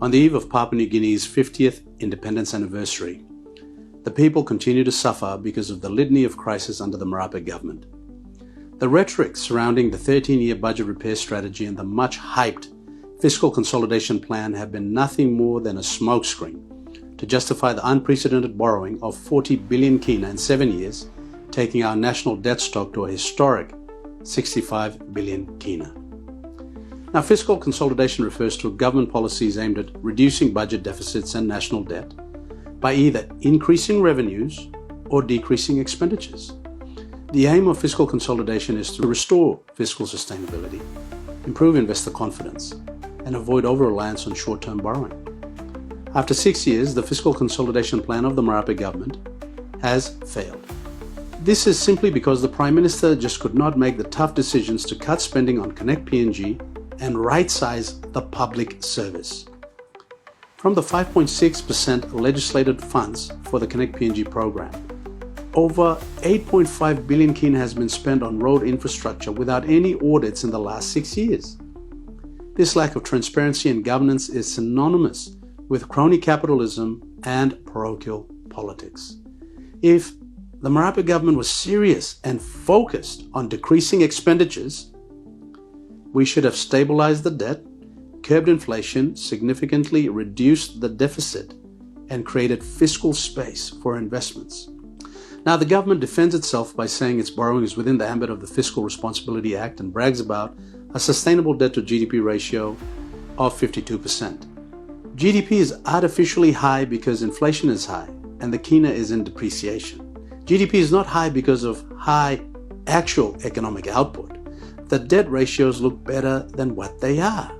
On the eve of Papua New Guinea's 50th independence anniversary, the people continue to suffer because of the litany of crises under the Marape government. The rhetoric surrounding the 13-year budget repair strategy and the much-hyped fiscal consolidation plan have been nothing more than a smokescreen to justify the unprecedented borrowing of 40 billion kina in 7 years, taking our national debt stock to a historic 65 billion kina. Now, fiscal consolidation refers to government policies aimed at reducing budget deficits and national debt by either increasing revenues or decreasing expenditures. The aim of fiscal consolidation is to restore fiscal sustainability, improve investor confidence, and avoid over-reliance on short-term borrowing. After 6 years, the fiscal consolidation plan of the Marape government has failed. This is simply because the Prime Minister just could not make the tough decisions to cut spending on Connect PNG and right-size the public service. From the 5.6% legislated funds for the Connect PNG program, over 8.5 billion kina has been spent on road infrastructure without any audits in the last 6 years. This lack of transparency and governance is synonymous with crony capitalism and parochial politics. If the Marape government was serious and focused on decreasing expenditures, we should have stabilized the debt, curbed inflation, significantly reduced the deficit, and created fiscal space for investments. Now, the government defends itself by saying its borrowing is within the ambit of the Fiscal Responsibility Act and brags about a sustainable debt to GDP ratio of 52%. GDP is artificially high because inflation is high and the kina is in depreciation. GDP is not high because of high actual economic output. The debt ratios look better than what they are.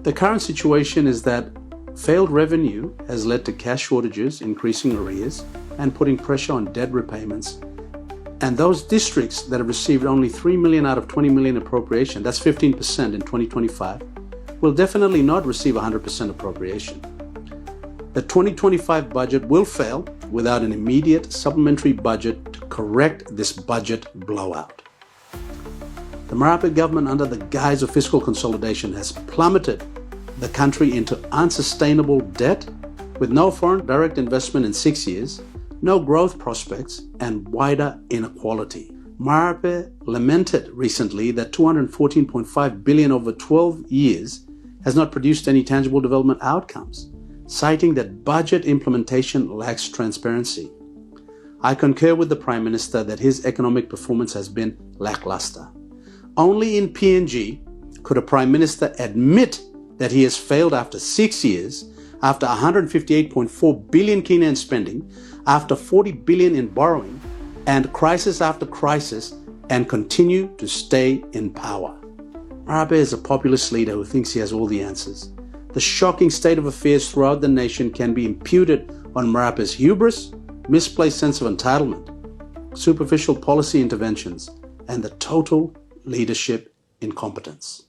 The current situation is that failed revenue has led to cash shortages, increasing arrears, and putting pressure on debt repayments. And those districts that have received only 3 million out of 20 million appropriation, that's 15% in 2025, will definitely not receive 100% appropriation. The 2025 budget will fail without an immediate supplementary budget to correct this budget blowout. The Marape government, under the guise of fiscal consolidation, has plummeted the country into unsustainable debt with no foreign direct investment in 6 years, no growth prospects, and wider inequality. Marape lamented recently that 214.5 billion over 12 years has not produced any tangible development outcomes, citing that budget implementation lacks transparency. I concur with the Prime Minister that his economic performance has been lackluster. Only in PNG could a Prime Minister admit that he has failed after 6 years, after 158.4 billion kina in spending, after 40 billion in borrowing, and crisis after crisis, and continue to stay in power. Marape is a populist leader who thinks he has all the answers. The shocking state of affairs throughout the nation can be imputed on Marape's hubris, misplaced sense of entitlement, superficial policy interventions, and the total leadership incompetence.